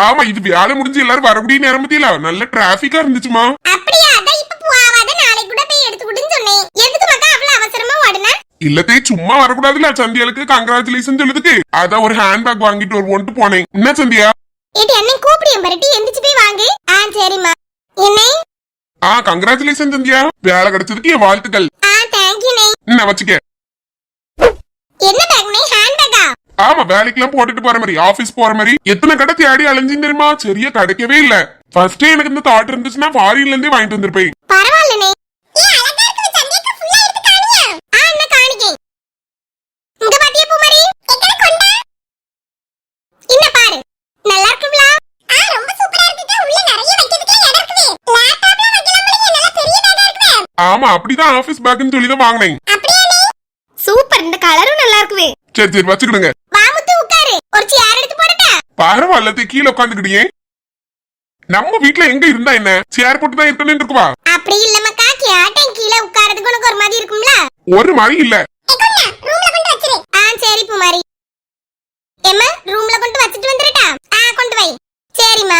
ஆமா, இது வேலை முடிஞ்சு எல்லாரும் வரக்கூடிய நேரம் பத்தியில நல்ல டிராபிக்கா இருந்துச்சுமா. அப்படியே அதான் இப்ப போவாத நாளைக்கு கூட போய் எடுத்துக்கிட்டுன்னு சொன்னேன். எதுக்கு மக்கா அவ்வளவு அவசரமா ஓடுனா? இல்லத்தே, சும்மா வரக்கூடாதுல, சந்தியாளுக்கு கங்க்ராச்சுலேஷன் சொல்லுதுக்கு அதான் ஒரு ஹேண்ட்பேக் வாங்கிட்டு வருவோன்ட்டு போனேன். என்ன சந்தியா? ஏடி அண்ணே கூப்பிடியம் பரட்டி எந்திச்சு போய் வாங்கு. சரிம்மா. என்ன? கங்க்ராச்சுலேஷன் சந்தியா, வேலை கிடைச்சதுக்கு என் வாழ்த்துக்கள். தேங்க் யூ நே. என்ன வச்சுக்க. என்ன பேக் நே? ஹேண்ட்பேக்கா? ஆமா, வேலைக்கெல்லாம் போட்டுட்டு போற மாதிரி, ஆபீஸ் போற மாதிரி எத்தனை கடை தேடி அலைஞ்சின்னு தெரியுமா, சரியா கிடைக்கவே இல்ல. ஃபர்ஸ்டே எனக்கு இந்த தாட் இருந்துச்சுன்னா ஃபாரின்ல இருந்தே வாங்கிட்டு வந்திருப்பேன். பரவாயில்ல நே. அழகா இருக்கு சந்தியாக்கு ஃபுல்லா எடுத்து காணியா? அண்ணா காணிக்கே. இங்க பாத்தியா பூமாரி? எக்கட கொண்டா? இன்ன பாரு. நல்லா இருக்குங்களா? ரொம்ப சூப்பரா இருக்கு. உள்ள நிறைய வைக்கிறதுக்கு இடம் இருக்குது. லேப்டாப்ல வைக்கலாம். நல்ல பெரிய பேக்கா இருக்கு. ஆமா, அப்படிதான் ஆபீஸ் பேக்னு சொல்லி தான் வாங்குனேன். அப்படியே நே. சூப்பர், இந்த கலரும் நல்லா இருக்குவே. சரி சரி வச்சுக்கிடுங்க. வாமுத்து உட்காரு. ஒரு சேர் எடுத்து போடுடா. பரவாயில்ல, கீழே உட்காந்துக்கிட்டியே. நம்ம வீட்ல எங்க இருந்தா என்ன, சேர் போட்டு தான் இருக்கணும் இருக்குவா. அப்படி இல்ல மக்கா, கேட்டேன் கீழே உட்கார்றதுக்கு உனக்கு ஒரு மாதிரி இருக்கும்ல. ஒரு மாதிரி இல்ல. ரூம்ல கொண்டு வச்சிரு. சரி பூமாரி. எம்மா ரூம்ல கொண்டு வச்சிட்டு வந்துறடா. கொண்டு வை. சரிம்மா.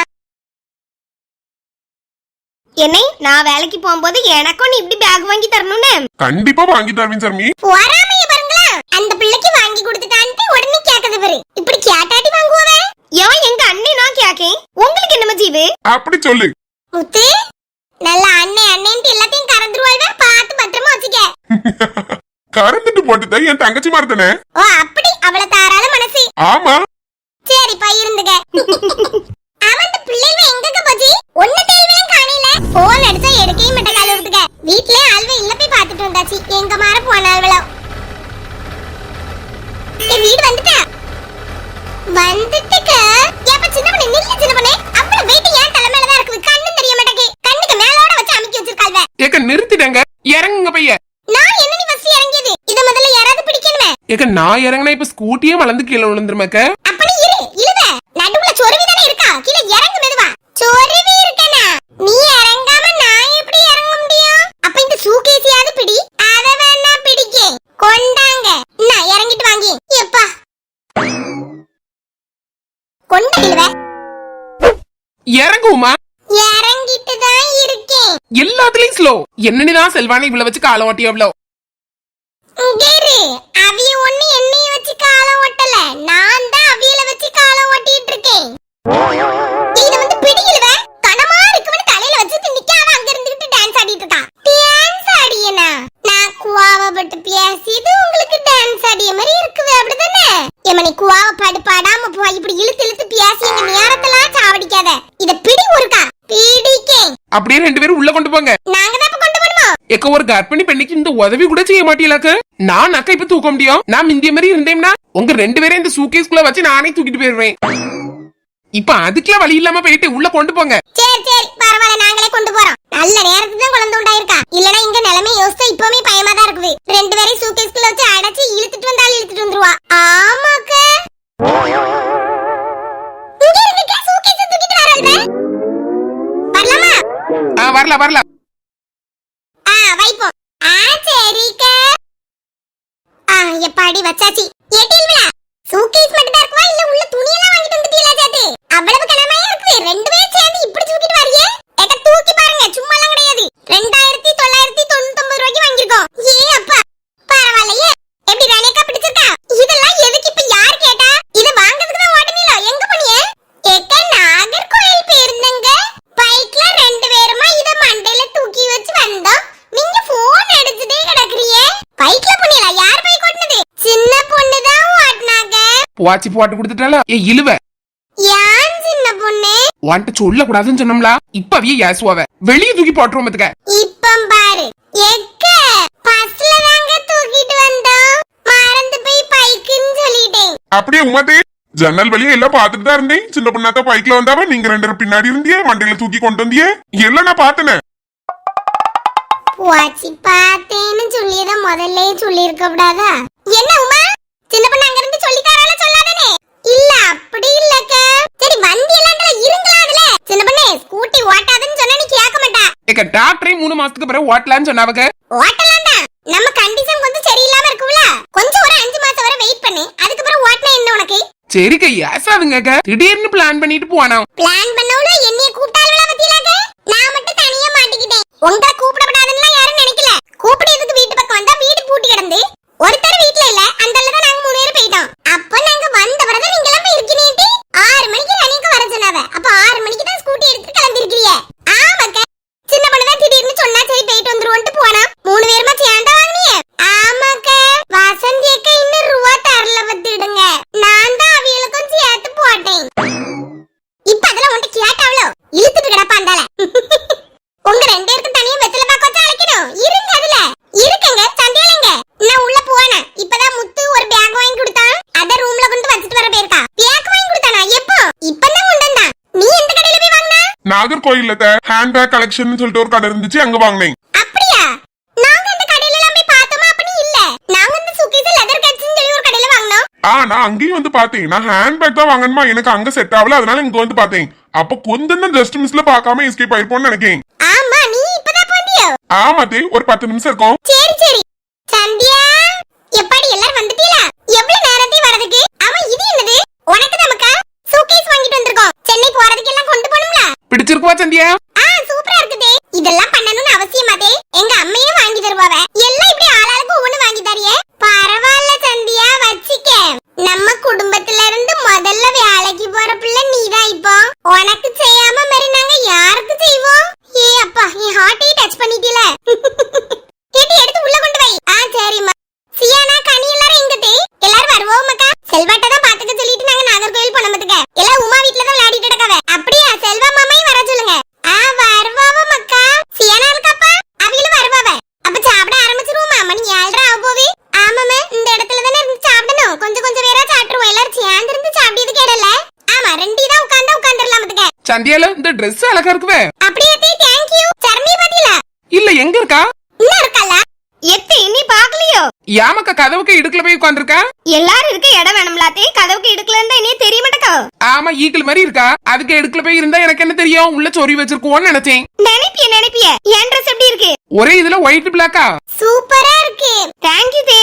என்னை நான் வேலைக்கு போகும்போது எனக்கும் நீ இப்படி பேக் வாங்கி தரணும்னு. கண்டிப்பா வாங்கி தருவேன் சர்மி. போறாமைய பாருங்களா, அந்த பிள்ளைக்கு வாங்கி கொடுத்துட்டான்ட்டு உடனே கேக்குது பாரு. இப்படி கேட்டாட்டி வாங்குவவே. ஏன் எங்க அண்ணே நான் கேக்கேன், உங்களுக்கு என்ன மஜீவு? அப்படி சொல்லு முத்து. நல்ல அண்ணே அண்ணேன்ட்டு எல்லாத்தையும் கறந்துருவாள்வே, பார்த்து பத்திரமா வச்சுக்க. கறந்துட்டு போட்டுதான் என் தங்கச்சி மார்த்தனே. அப்படி அவள தாராள மனசு. ஆமா. சரி இருந்துங்க. அவன் பிள்ளைங்க எங்கக்க போச்சு? ஒண்ணு தேவையும் காணல. போன் எடுத்தா எடுக்கவே மாட்டே கழுவுதுங்க. வீட்ல ஆள்வே இல்ல, போய் பார்த்துட்டு வந்தாச்சு. எங்க மாற போனாள்வளோ. வீடு வந்துட்டா? வந்துட்டுக்க. ஏப்ப சின்ன பண்ணே நில்லு சின்ன பண்ணே. அவ்வளவு வெயிட் ஏன் தலை மேல தான் இருக்குது? கண்ணு தெரிய மாட்டேங்குது. கண்ணுக்கு மேலோட வச்சு அமுக்கி வச்சிருக்காள்வே. ஏக்க நிறுத்திட்டங்க, இறங்குங்க பைய. நான் என்ன நீ ஃபர்ஸ்ட் இறங்கியது? இத முதல்ல யாராவது பிடிக்கணுமே. ஏக்க நான் இறங்குனா இப்ப ஸ்கூட்டியே வளந்து கீழ விழுந்துருமேக்க. அப்படி இரு, இழுவ. நடுவுல சொருவி தானே இருக்கா, கீழ இறங்கு மெதுவா. சொருவி இருக்கனா? நீ இறங்காம நான் எப்படி இறங்க முடியும்? அப்ப இந்த சூட்கேஸையாவது பிடி. அத வேணா பிடிக்கே. கொண்டாங்க. நான் இறங்கிட்டு வாங்கி. எப்பா கொண்ட இழுவ. இறங்குமா? இறங்கிட்டு தான் இருக்கேன். எல்லாத்துலயும் ஸ்லோ. என்னன்னுதான் செல்வானே இவ்வளவு வச்சு காலம் ஓட்டி எவ்வளோ. இரு, அவிய ஒண்ணு என்னைய வச்சு காலம் ஓட்டல, நான் தான் அவியல வச்சு காலம் ஓட்டிட்டு இருக்கேன். இத வந்து பிடிக்கலவ. கனமா இருக்குன்னு தலையில வச்சு நிக்காம அங்க இருந்துட்டு டான்ஸ் ஆடிட்டு இருக்கா. டான்ஸ் ஆடியனா? நான் குவாவப்பட்டு பேசியது உங்களுக்கு டான்ஸ் ஆடிய மாதிரி இருக்குவே, அப்படிதானே? ஏமா நீ குவாவப்பாடு பாடாம போ. இப்படி இழுத்து இழுத்து பேசி இந்த நேரத்தெல்லாம் சாவடிக்காத. இத பிடி ஒருக்கா. பிடிக்கே. அப்படியே ரெண்டு பேரும் உள்ள கொண்டு போங்க. நாங்க தான் கொண்டு போணுமா? ஏக்க ஒரு கர்ப்பிணி பெண்ணுக்கு இந்த உதவி கூட செய்ய மாட்டீங்களாக்கு? நான் அக்கா இப்ப தூக்க முடியும். நான் இந்திய மாதிரி இருந்தேன்னா உங்க ரெண்டு பேரும் இந்த சூட்கேஸ்குள்ள வச்சு நானே தூக்கிட்டு போயிருவேன். இப்ப அதுக்கெல்லாம் வழி இல்லாம போயிட்டு உள்ள கொண்டு போங்க. சரி சரி பரவாயில்ல, நாங்களே கொண்டு போறோம். நல்ல நேரத்துக்கு தான் குழந்தை உண்டாயிருக்கா. இல்லனா இங்க நிலைமை யோசிச்சா இப்பவுமே பயமா தான் இருக்குது. ரெண்டு பேரும் சூட்கேஸ்குள்ள வச்சு அடைச்சு இழுத்துட்டு வந்தாலும் இழுத்துட்டு வந்துருவா. ஆமாக்க. இங்க இருக்க சூட்கேஸ் தூக்கிட்டு வரல்வே. வரலாமா? வரலாம். வைப்போம். சரிக்க. எப்பாடி வச்சாச்சி. ஏட்டில்வா சூட்கேஸ் மட்டும் தான் இருக்குவா, இல்ல உள்ள துணி எல்லாம் வாங்கிட்டு வந்துட்டீங்களா சேத்து? அவ்வளவு கனமாயா இருக்குது. ரெண்டு பேரும் சேர்ந்து இப்படி தூக்கிட்டு வரியே. எங்க தூக்கி பாருங்க, சும்மா எல்லாம் கிடையாது. 2999 ரூபாய்க்கு வாங்கிருக்கோம். அப்பா பரவாயில்லையே. எப்படி ராணியக்கா பிடிச்சிருக்கா? இதெல்லாம் எதுக்கு இப்ப யார் கேட்டா? இத வாங்குறதுக்கு தான் ஓடுனீல, எங்க போனியே? ஏக்க நாகர்கோயில் போயிருந்தங்க. பைக்ல ரெண்டு பேருமா இத மண்டையில தூக்கி வச்சு வந்தோம். நீங்க போன் எடுத்துட்டே கிடக்குறியே. பைக்ல போனியல? யார் பைக் ஓட்டுனது? சின்ன பொண்ணு தான் ஓட்டுனாங்க. வாட்சி போட்டு கொடுத்துட்டால. இழுவ. யான் சின்ன பொண்ணு? வான்ட்ட சொல்ல கூடாதுன்னு சொன்னோம்ல. இப்ப அவிய யாசுவாவ வெளிய தூக்கி போட்டுறோம் பாத்துக்க. இப்பம் பாரு. எக்க பஸ்ல தாங்க தூக்கிட்டு வந்தோம். மறந்து போய் பைக்குன்னு சொல்லிட்டேன். அப்படியே உமாதே, ஜன்னல் வழியா எல்லாம் பாத்துட்டு தான் இருந்தேன். சின்ன பொண்ணாத்த பைக்ல வந்தாவ, நீங்க ரெண்டு பேரும் பின்னாடி இருந்தியே, மண்டையில தூக்கி கொண்டு வந்தியே. எல்லாம் நான் பாத்தனே. வாட்சி பார்த்தேன்னு சொல்லியத முதல்ல சொல்லி இருக்க கூடாதா? என்ன உமா, சின்ன பொண்ணு அங்க இருந்து சொல்லி தரால சொல்லாதனே. இல்ல அப்படி இல்லக்க. சரி வண்டி எல்லாம் இருங்களா அதுல? சின்ன பொண்ணு ஸ்கூட்டி ஓட்டாதன்னு சொன்னா நீ கேட்க மாட்டா. ஏக்க டாக்டரே 3 மாசத்துக்கு பிறகு ஓட்டலான்னு சொன்னாவங்க. ஓட்டலாம் தான். நம்ம கண்டிஷன் கொஞ்சம் சரியில்லாம இருக்கும்ல. கொஞ்சம் ஒரு 5 மாசம் வரை வெயிட் பண்ணு. அதுக்கு அப்புறம் ஓட்டனா என்ன உனக்கு? சரிக்கா ஏசாதுங்க திடீர்னு பிளான் பண்ணிட்டு போனோம். பிளான் பண்ணவள என்னைய கூப்பிட்டாளவள பத்தியலாக நான் மட்டும் தனியா மாட்டிக்கிட்டேன். உங்களை கூப்பிடப்படாதுன்னு யாரும் நினைக்கல. கூப்பிடுறதுக்கு வீட்டு பக்கம் வந்தா வீடு பூட்டி கிடந்து ஒருத்தர் வீட்ல இல்ல. அந்தல தான் நாங்க 3 பேர் போயிட்டோம். அப்ப நாங்க வந்த பிறகு நீங்க எல்லாம் போய் இருக்கீங்க. 6 மணிக்கு ரணிக்கு வர சொன்னாவ. அப்ப 6 மணிக்கு தான் ஸ்கூட்டி எடுத்து கிளம்பி இருக்கீங்க. ஆமாக்கா சின்ன பொண்ணு தான் திடீர்னு சொன்னா சரி போயிட்டு வந்துருவோம்னு போனா 3 பேருமா சேர்ந்தா வாங்குனீங்க. ஆமாக்கா வசந்தி அக்கா இன்னும் ரூபா தரல பத்திடுங்க. நான் தான் அவியலுக்கும் சேர்த்து போட்டேன். இப்ப அதெல்லாம் உன்கிட்ட கேட்டாவளோ இழுத்துட்டு கிடப்பாந்தால. உங்க 2 பேருக்கும் தனியா வெத்தல பாக்க வச்சு அழைக்கணும். இருங்க அதுல இருக்குங்க சந்தியாலங்க. நான் உள்ள போனேன். இப்பதான் முத்து ஒரு பேக் வாங்கி கொடுத்தான். அத ரூம்ல கொண்டு வச்சிட்டு வர போயிருக்கா. பேக் வாங்கி கொடுத்தானா எப்போ? இப்பதான் கொண்டு வந்தா. நீ எந்த கடையில போய் வாங்குனா? நாகர்கோயில்ல ஹேண்ட் பேக் கலெக்ஷன் சொல்லிட்டு ஒரு கடை இருந்துச்சு, அங்க வாங்கினேன். அப்படியா? நாங்க அந்த கடையில எல்லாம் போய் பார்த்தோமா? அப்ப நீ இல்ல. நாங்க அந்த சுகேஸ் லெதர் கட்ஸ்னு சொல்லி ஒரு கடையில வாங்குனோம். நான் அங்கேயும் வந்து பார்த்தேன். நான் ஹேண்ட் பேக் தான் வாங்கணுமா, எனக்கு அங்க செட் ஆகல, அதனால இங்க வந்து பார்த்தேன். அப்ப கொஞ்சம் தான் ஜஸ்ட் மிஸ்ல பார்க்காம எஸ்கேப் ஆயிருப்போம்னு நினைக்கிறேன். ஆமா நீ இப்பதான் போந்தியோ? ஆமாத்தே, ஒரு 10 நிமிஷம் இருக்கும். சரி சரி. சந்தியா எப்படி எல்லாரும் வந்துட்டீங்களா? எவ்வளவு நேரத்தை வரதுக்கு? ஆமா இது என்னது? உனக்கு நமக்கா சூட்கேஸ் வாங்கிட்டு வந்திருக்கோம். சென்னை போறதுக்கு எல்லாம் கொண்டு போணும்ல. பிடிச்சிருக்குவா சந்தியா? சூப்பரா இருக்குதே. இதெல்லாம் பண்ணணும்னு அவசியமாதே. எங்க அம்மையே வாங்கி தருவாவ. எல்லாம் இப்படி ஆளாளுக்கு ஒவ்வொன்னு வாங்கி தரியே. பரவாயில்ல சந்தியா வச்சிக்க. நம்ம குடும்பத்துல இருந்து முதல்ல வேலைக்கு போற பிள்ளை நீதான். இப்போ உனக்கு செய்யாம மாதிரி நாங்க யாருக்கு செய்வோம்? ஏ அப்பா என் ஹார்ட்டையே டச் பண்ணிட்டீல. கேட்டி எடுத்து உள்ள கொண்டு வை. சரிம்மா. சியானா கனி எல்லாரும் எங்கதே? எல்லாரும் வருவோமாக்கா? செல்வாட்ட தான் பாத்துக்க சொல்லிட்டு நாங்க நாகர்கோயில் போனோம்துக்க. எல்லாம் உமா வீட்ல தான் விளையாடிட்டு இருக்காவ. அப்படியா? செல்வா மாமாயும் வர சொல்லுங்க. வருவாவ மக்கா. சியானா இருக்காப்பா? அவிகளும் வருவாவ. அப்ப சாப்பிட ஆரம்பிச்சிருவோமா? மணி 7:30 ஆக போவே. ஆமாமே இந்த இடத்துல தானே இருந்து சாப்பிடணும். கொஞ்சம் கொஞ்சம் வேற சாப்பிடுவோம். எல்லாரும் சேர்ந்து இருந்து சாப்பிட்டது கேடல. ஆமா 2 தான் உட்கார்ந்துடலாம்துக்க. சந்தியால இந்த Dress அழகா இருக்குவே. அப்படியே தேங்க் யூ. சர்மி பாத்தீல? இல்ல எங்க இருக்கா? இன்னும் இருக்கல. எத்தி நீ பாக்கலையோ? யாமக்கா கதவுக்கு இடுக்குல போய் உட்கார்ந்திருக்கா? எல்லாரும் இருக்க இடம் வேணும்லாத்தே. கதவுக்கு இடுக்குல இருந்தா நீ தெரிய மாட்டேக்கா? ஆமா ஈக்கிள் மாதிரி இருக்கா. அதுக்கு இடுக்குல போய் இருந்தா எனக்கு என்ன தெரியும்? உள்ள சொறி வச்சிருக்கோம்னு நினைச்சேன். நினைப்பிய என் Dress எப்படி இருக்கு? ஒரே இதுல ஒயிட் பிளாக்கா? சூப்பரா இருக்கு. Thank you they.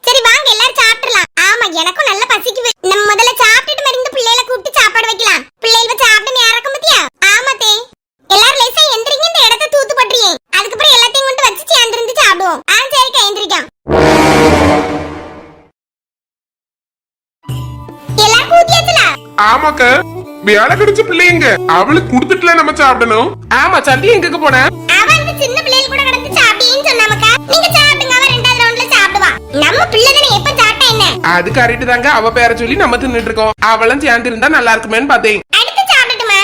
சரி வாங்க எல்லாரும் சாப்பிடலாம். ஆமா எனக்கும் நல்ல பசிக்குது. நம்ம முதல்ல சாப்பிட்டுட்டு மருந்து பிள்ளைகளை கூப்பிட்டு சாப்பாடு வைக்கலாம். பிள்ளைகள் சாப்பிட நேரம் இருக்கும் பத்தியா? ஆமா தே. எல்லாரும் லேசா எந்திரிங்க. இந்த இடத்தை தூத்து பண்றீங்க. அதுக்கப்புறம் எல்லாத்தையும் கொண்டு வச்சு சேர்ந்து இருந்து சாப்பிடுவோம். சரிக்கா எந்திரிക്കാം. எல்லாரும் கூத்தியாச்சுல? ஆமாக்க வேலை கிடைச்ச பிள்ளைங்க அவளுக்கு குடுத்துட்டுல நம்ம சாப்பிடணும். ஆமா சந்தியா எங்க போன? அவ அந்த சின்ன பிள்ளைகள் கூட கடந்து சாப்பிட்டேன்னு சொன்னாமக்கா. நீங்க சாப்பிடுங்க. அவ 2வது ரவுண்ட்ல சாப்பிடுவா. நம்ம பிள்ளை தானே எப்ப சாப்பிட்டா என்ன? அது கரெக்ட் தாங்க. அவ பேரை சொல்லி நம்ம தின்னுட்டு இருக்கோம். அவளும் சேர்ந்து இருந்தா நல்லா இருக்குமேன்னு பார்த்தேன். அடுத்து சாப்பிடட்டுமா?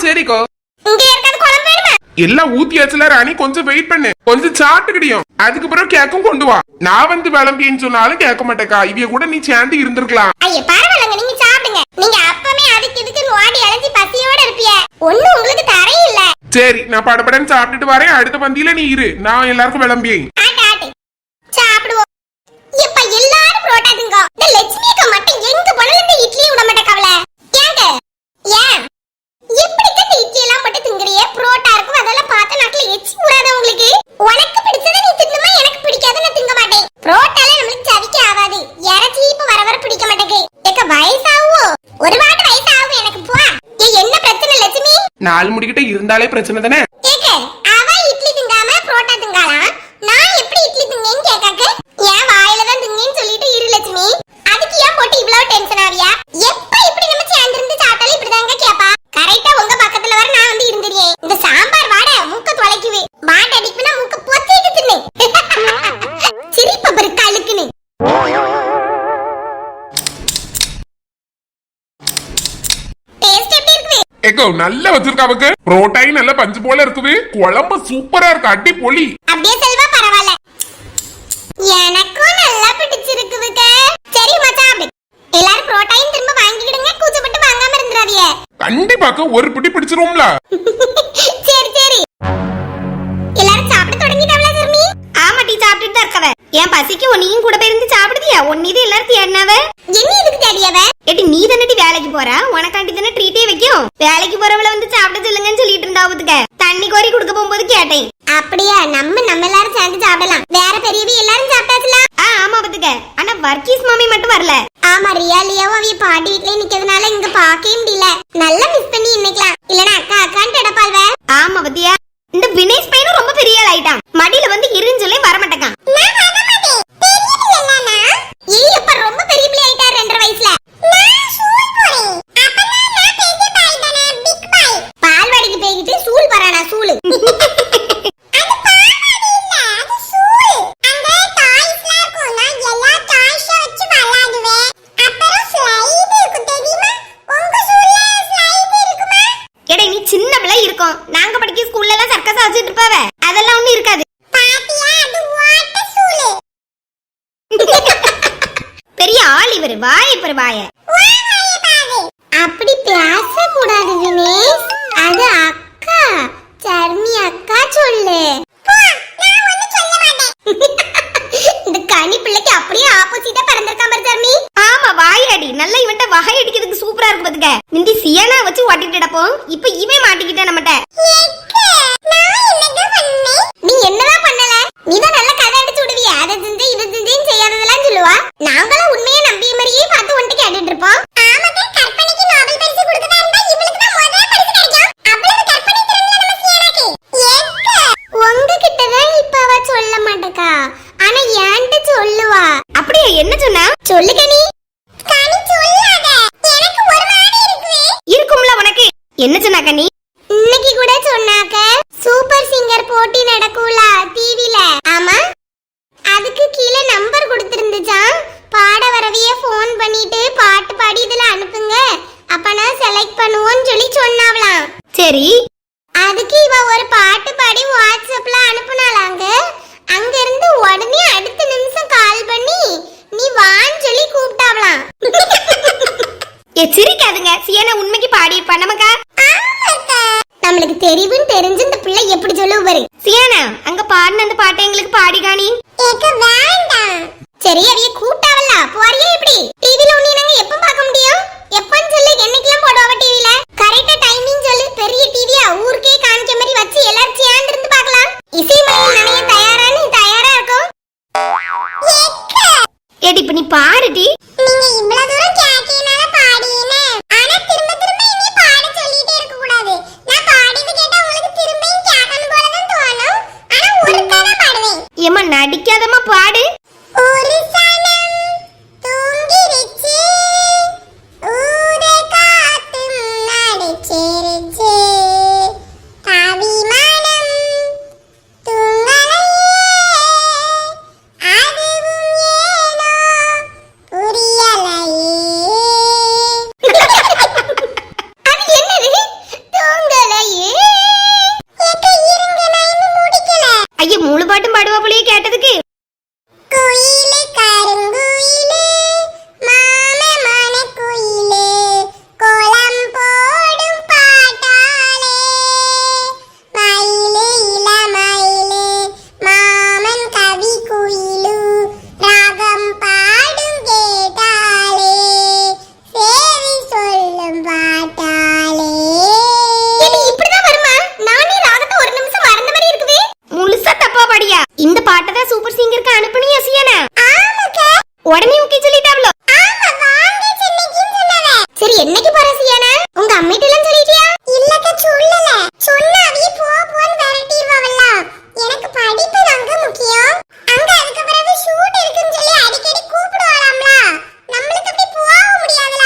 சரிக்கோ. இங்க யாருக்காவது குழம்பு வேணுமா? எல்லாம் ஊத்தியாச்சுல ராணி, கொஞ்சம் வெயிட் பண்ணு. கொஞ்சம் சாப்பிட்டுக்கிடியும். அதுக்கப்புறம் கேக்கும் கொண்டு வா. நான் வந்து விளம்பின்னு சொன்னாலும் கேட்க மாட்டேக்கா. இவைய கூட நீ சேர்ந்து இருந்திருக்கலாம். ஐயா பரவாயில்லைங்க நீங்க சாப்பிடுங்க. நீங்க அப்பவே அதுக்கு இதுக்கு ஓடி அலைஞ்சி பசியோட இருப்பிய. ஒண்ணு உங்களுக்கு தரையும் இல்ல. சரி நான் படபடன்னு சாப்பிட்டுட்டு வரேன். அடுத்த பந்தியில நீ இரு. நான் எல்லாருக்கும் விளம்பி ஆட்டு சாப்பிடுவோம். இப்ப எல்லாரும் புரோட்டா திங்கோ. இந்த லட்சுமி அக்கா மட்டும் எங்க போனாலும் இந்த இட்லி விட மாட்டேக்காவல. ஏங்க ஏன் எப்படி இந்த இட்லி எல்லாம் போட்டு திங்கறியே? புரோட்டா இருக்கும் அதெல்லாம் பார்த்து நாக்குல எச்சி ஊறாத உங்களுக்கு? உனக்கு பிடிச்சத நீ தின்னுமா? எனக்கு பிடிக்காத நான் திங்க மாட்டேன். புரோட்டால நமக்கு சவிக்க ஆகாது. இறைச்சி இப்ப வர பிடிக்க மாட்டேங்குது. ஏக்க வயசாவோ? ஒரு வாட்டி வயசாகும் எனக்கு. போ. என்ன பிரச்சனை லட்சுமி? 4 முடிக்கிட்ட இருந்தாலே பிரச்சனை தானே. ஏக்க அவ இட்லி திங்காம புரோட்டா திங்காளா? நான் எப்படி இட்லி திங்கேன்னு கேட்காக்க? ஏன் வாயில தான் திங்கேன்னு சொல்லிட்டு இரு லட்சுமி. அதுக்கு ஏன் போட்டு இவ்வளவு டென்ஷன் ஆவியா? எப்ப இப்படி நம்ம சேர்ந்து இருந்து சாப்பிட்டாலும் இப்படிதாங்க கேப்பா. கரெக்டா உங்க பக்கத்துல வர நான் வந்து இருந்துறேன். இந்த சாம்பார் வாட மூக்க தொலைக்குது. வாட அடிக்குனா மூக்க பொத்திட்டு தின்னு. சிரிப்ப பாரு கழுக்குன்னு. டேஸ்ட் எப்படி இருக்கு? ஏக்கோ நல்லா வச்சிருக்காவுக்கு. புரோட்டாயும் நல்ல பஞ்சு போல இருக்குது. குழம்பு சூப்பரா இருக்கு. அடி பொலி. அப்படியே செல்வா பரவாயில்ல. எனக்கும் நல்லா பிடிச்சிருக்குதுங்க. சரி மச்சான் எல்லாரும் புரோட்டாயும் திரும்ப வாங்கிடுங்க. கூச்சப்பட்டு வாங்காம இருந்துறாதீங்க. கண்டிப்பாக்க ஒரு பிடி பிடிச்சிருவோம்ல. சரி சரி. எல்லாரும் சாப்பிட தொடங்கிட்டாங்களா சர்மி? ஆமா டீ சாப்பிட்டுட்டு தான் இருக்கவ. ஏன் பசிக்கு ஒன்னியும் கூட போய் இருந்து சாப்பிடுதியா? ஒன்னிது எல்லாரும் தேடினவ. என்ன இதுக்கு தேடியவ? ஏடி நீ தானடி வேலைக்கு போற. உனக்காண்டி தானே ட்ரீட்டே வைக்கும். வேலைக்கு போறவள வந்து சாப்பிட சொல்லுங்கன்னு சொல்லிட்டு இருந்தாவுதுக்க. தண்ணி கோரி குடுக்க போகும்போது கேட்டேன். அப்படியா? நம்ம எல்லாரும் சேர்ந்து சாப்பிடலாம். வேற பெரியவி எல்லாரும் சாப்பிட்டாச்சுல? ஆமா பத்துக்க. ஆனா வர்க்கீஸ் மாமி மட்டும் வரல. ஆமா ரியாலியாவும் அவிய பாட்டி வீட்லயே நிக்கிறதுனால இங்க பாக்கவே முடியல. நல்லா மிஸ் பண்ணி இன்னைக்கலாம். இல்லனா அக்கா அக்கான்னு எடப்பாள்வ. ஆமா பத்தியா, இந்த வினேஷ் பையனும் ரொம்ப பெரிய ஆள் ஆயிட்டான். மடியில வந்து இருஞ்சலே வர மாட்டேக்கான். நான் வர மாட்டேன். தெரியலனா ஏய் அப்ப ரொம்ப பெரிய பிள்ளை ஆயிட்டார் 2.5 வயசுல. நான் ஸ்கூல் போறேன். அப்பனா நான் பெரிய பாய் தானே, பிக் பாய். பால்வாடிக்கு போயிட்டு ஸ்கூல் போறானா ஸ்கூல். நாங்க படிக்க ஸ்கூல்ல எல்லாம் சர்க்கஸ் வச்சிட்டு இருப்பாவ, அதெல்லாம் ஒண்ணும் இருக்காது. பெரிய ஆள் இவரு, வாய அப்படி பேச கூடாது வினேஷ். அது அக்கா சர்மி அக்கா சொல்லு. இந்த கனி பிள்ளைக்கு அப்படியே ஆப்போசிட்டா பறந்திருக்கான் பாரு சர்மி. ஆமா வாயாடி, நல்லா இவன்ட்ட வாய் அடிக்கிறதுக்கு சூப்பரா இருக்கு பாத்துக்க. நிந்தி சியானா வச்சு ஓட்டிட்டு டப்போம், இப்ப இவன் மாட்டிக்கிட்ட நம்மட்ட. நீ என்னதான் பண்ணல? நீதான் நல்ல கதை அடிச்சு விடுவிய. அதை செஞ்சு இதை செஞ்சேன்னு செய்யாததெல்லாம் சொல்லுவா. நாங்களும் உண்மையை நம்பிய மாதிரியே பார்த்து ஒன்ட்டு கேட்டுட்டு இருப்போம். உங்ககிட்டதான் இப்ப அவ சொல்ல மாட்டேக்கா, ஆனா என்கிட்ட சொல்லுவா. அப்படியே என்ன சொன்னா? சொல்லுங்க நீ. கனி சொல்லாத, எனக்கு ஒரு மாதிரி இருக்கு. இருக்கும்ல உனக்கு. என்ன சொன்னா கனி? இன்னைக்கு கூட சொன்னாக்க சூப்பர் சிங்கர் போட்டி நடக்கும்ல டிவில. ஆமா, அதுக்கு கீழே நம்பர் கொடுத்திருந்துச்சாம். பாட வரவிய ஃபோன் பண்ணிட்டு பாட்டு பாடி இதுல அனுப்புங்க, அப்ப நான் செலக்ட் பண்ணுவோன்னு சொல்லி சொன்னாவலாம். சரி, அதுக்கு இவ ஒரு பாட்டு பாடி வாட்ஸ்அப்ல அனுப்புனாலாங்க. அங்க இருந்து உடனே அடுத்த நிமிஷம் கால் பண்ணி நீ வான்னு சொல்லி கூப்பிட்டாவலாம். சிரிக்காதுங்க, சியானா உண்மைக்கு பாடி இருப்பா நமக்கா. நம்மளுக்கு தெரிவுன்னு தெரிஞ்சு இந்த பிள்ளை எப்படி சொல்லுவ பாரு. சியானா அங்க பாடின அந்த பாட்டை எங்களுக்கு பாடி காணி. வேண்டாம். சரி அவிய கூட்டாவல்ல, போறியா எப்படி? டிவில உன்னை நாங்க எப்ப பார்க்க முடியும்? எப்பன்னு சொல்லு, என்னைக்கெல்லாம் போடுவாவ டிவில? கரெக்ட்டா டைமிங் சொல்லு. பெரிய டிவியா ஊருக்கே காமிக்க மாதிரி வச்சு எல்லாரும் சேர்ந்து இருந்து பார்க்கலாம். இசைமலையில் நனைய தயாரான்னு தயாரா இருக்கும். ஏடி இப்ப நீ பாடுடி. நீங்க இவ்வளவு தூரம் கேட்டீனால பாடினே. ஆனா திரும்ப திரும்ப இனி பாட சொல்லிட்டே இருக்க கூடாது. நான் பாடிது கேட்டா உங்களுக்கு திரும்பியும் கேட்கணும் போல தான் தோணும். ஆனா ஒரு கதை பாடுவேன். ஏம்மா நடிக்காதம்மா, பாடு. ஒரு சனம் தூங்கிருச்சு, ஊத காத்தும் அடிச்சிருச்சு, அபிமானம் தூங்கலையே, அதுவும் ஏனோ புரியலையே. அது என்னது? தூங்கலையே. ஏக்க இருங்க, நான் இன்னும் முடிக்கல. ஐயா முழு பாட்டும் பாடுவா போலயே கேட்டதுக்கு. குயிலே கருங்குயிலே, மாமே மனக்குயிலே, கோலம் போடும் பாட்டாலே, மயிலே இளமயிலே, மாமன் கவி குயிலு, ராகம் பாடும் கேட்டாலே, சேரி சொல்லும் பாட்டாலே. இப்படிதான் வருமா? நானே ராகத்தை ஒரு நிமிஷம் மறந்த மாதிரி இருக்குது. முழுசா தப்பா பாடியா? இந்த பாட்டை தான் சூப்பர் சிங்கருக்கு அனுப்புனியா சியானா? ஆமாக்கா. உடனே ஓகே சொல்லிட்டாவளோ? ஆமா, வாங்க சென்னைக்குன்னு சொன்னவ. சரி என்னைக்கு போற சியானா? உங்க அம்மிட்ட எல்லாம் சொல்லிட்டியா? இல்லக்கா சொல்லல. சொன்னா அவிய போன்னு விரட்டிடுவாவல்ல. எனக்கு படிப்பு தாங்க முக்கியம். அங்க அதுக்கு பிறகு ஷூட் இருக்குன்னு சொல்லி அடிக்கடி கூப்பிடுவாளாம்ல. நம்மளுக்கு அப்படி போக முடியாதுல.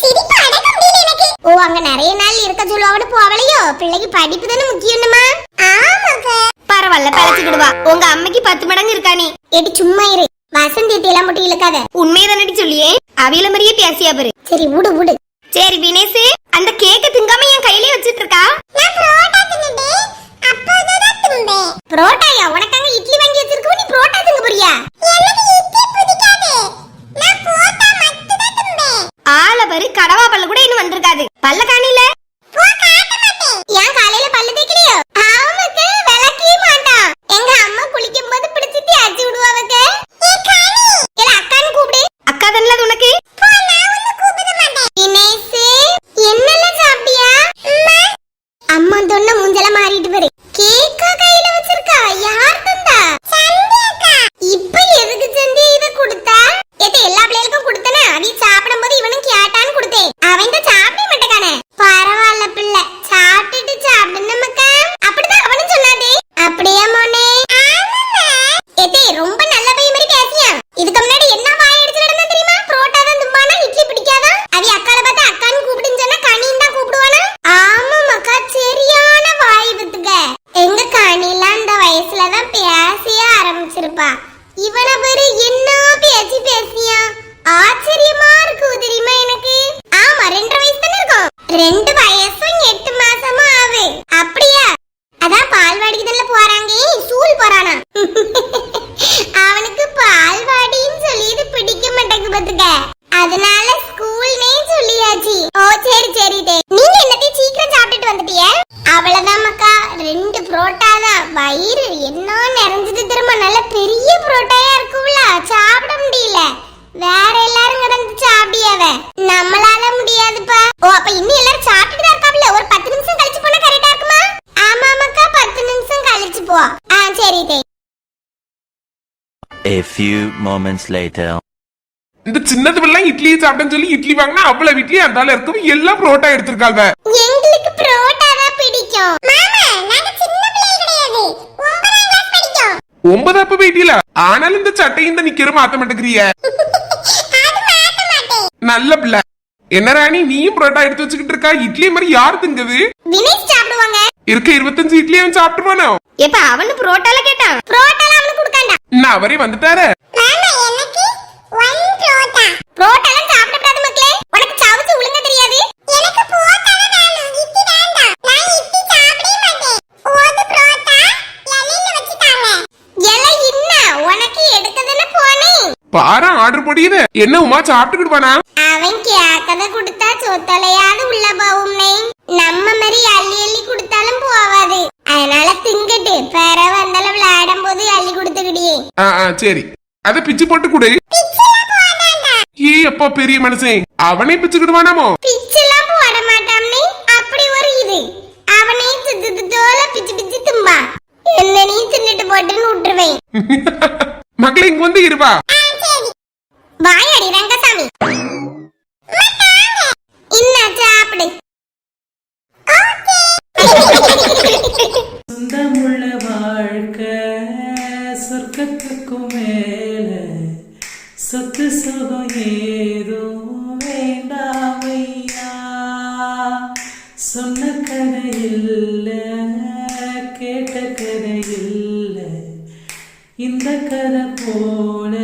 சிரிப்பு அடக்க முடியல எனக்கு. ஓ, அங்க நிறைய நாள் இருக்க சொல்லுவாவோட போவலையோ? பிள்ளைக்கு படிப்பு தானே முக்கியம்மா. ஆமாக்கா. பரவாயில்ல, பழச்சிக்கிடுவா. உங்க அம்மைக்கு 10 மடங்கு இருக்கா நீ. ஏடி சும்மா இரு. வசந்தி எல்லாம் மட்டும் இழுக்காத. உண்மையதானடி சொல்லியே, அவியல மாதிரியே பேசியா பாரு. சரி விடு விடு. சரி வினேஷ், அந்த கேக்க திங்காம என் கையிலே வச்சிட்டு இருக்கா. நான் புரோட்டா தின்னுட்டேன். அப்பதான் தின்பேன். புரோட்டாயா? உனக்காக இட்லி வாங்கி வச்சிருக்கோம், நீ புரோட்டா திங்க போறியா? எனக்கு இட்லி பிடிக்காது. நான் புரோட்டா மட்டும் தான் தின்பேன். ஆள பாரு, கடவா பல்ல கூட இன்னும் வந்திருக்காது. பல்ல காணில. போ, காட்ட மாட்டேன். ஏன் காலையில பல்லு தேய்க்கலையோ? அவனுக்கு விளக்கவே மாட்டான். எங்க அம்மா குளிக்கும் போது பிடிச்சி தேய்ச்சி விடுவாங்க. ஏ காணி, இல்ல அக்கான்னு கூப்பிடு. அக்கா தானே அது உனக்கு. போ, நான் ஒண்ணு கூப்பிட மாட்டேன். தினேஷ், என்னெல்லாம் சாப்பிட்டியா? அம்மா தொன்ன மூஞ்சல மாறிட்டு பாரு. கேக்க கையில வச்சிருக்கா. யார் தந்தா? சந்தி அக்கா. இப்ப எதுக்கு சந்தி இத கொடுத்தா? ஏத்த few moments later. இந்த சின்னது பிள்ளை இட்லி சாப்பிட்டேன்னு சொல்லி இட்லி வாங்கினா அவ்வளவு இட்லி அந்தால இருக்கும் எல்லாம் புரோட்டா எடுத்திருக்காங்க. எங்களுக்கு புரோட்டா தான் பிடிக்கும் மாமா. நாங்க சின்ன பிள்ளைகள் கிடையாது, 9ஆம் கிளாஸ் படிக்கும். 9 அப்ப போயிட்டீல. ஆனாலும் இந்த சட்டையும் இந்த நிக்கிற மாத்த மாட்டேங்கிறிய. அது மாத்த மாட்டேன். நல்ல பிள்ளை. என்ன ராணி நீயும் புரோட்டா எடுத்து வச்சுக்கிட்டு இருக்கா? இட்லி மாதிரி யாரு திங்குது? வினேஷ் சாப்பிடுவாங்க. இருக்க 25 இட்லி அவன் சாப்பிட்டுருவானோ? எப்ப அவனு புரோட்டால கேட்டான்? புரோட்டால அவனுக்கு கொடுக்காண்டா. நான் அவரே வந்துட்டாரு. மாமா எனக்கு 1 புரோட்டா. புரோட்டாலாம் சாப்பிடக்கூடாது மக்களே. உனக்கு சவுச்சு ஒழுங்கா தெரியாது. எனக்கு புரோட்டா தான் வேணும், இட்லி வேண்டாம். நான் இட்லி சாப்பிடவே மாட்டேன். ஒரு புரோட்டா இலையில வச்சிட்டாங்க. இலை என்ன? உனக்கு எடுத்ததுன்னு போனே. பாரு ஆர்டர் போடியது. என்ன உமா சாப்பிட்டுக்கிடுவானா? அவன் கேக்கத கொடுத்தா சொத்தலையாவது உள்ள போகும்னே. நம்ம மாதிரி அள்ளி அள்ளி கொடுத்தாலும் போவாது. அதனால திங்கட்டு பெற வந்தால விளையாடும் போது அள்ளி கொடுத்துக்கிடியே. சரி அத பிச்சு போட்டு கொடு. ஏ அப்பா பெரிய மனுஷன் அவனே பிச்சுக்கிடுவானாமோ? பிச்செல்லாம் போட மாட்டாம்னே. அப்படி ஒரு இது அவனே தோல பிச்சு பிச்சு தும்பா. என்ன நீ தின்னுட்டு போட்டுன்னு விட்டுருவேன். மக்களே இங்க வந்து இருவா. வாயாடி ரங்கசாமி. இன்ன சாப்பிடு. சொந்தமுள்ள வாழ்க்கை சொர்க்கத்துக்கும் மேல சொத்து சுகம் ஏதோ வேண்டாமையா. சொன்ன கதை இல்ல கேட்ட கதை இல்ல இந்த கதை போல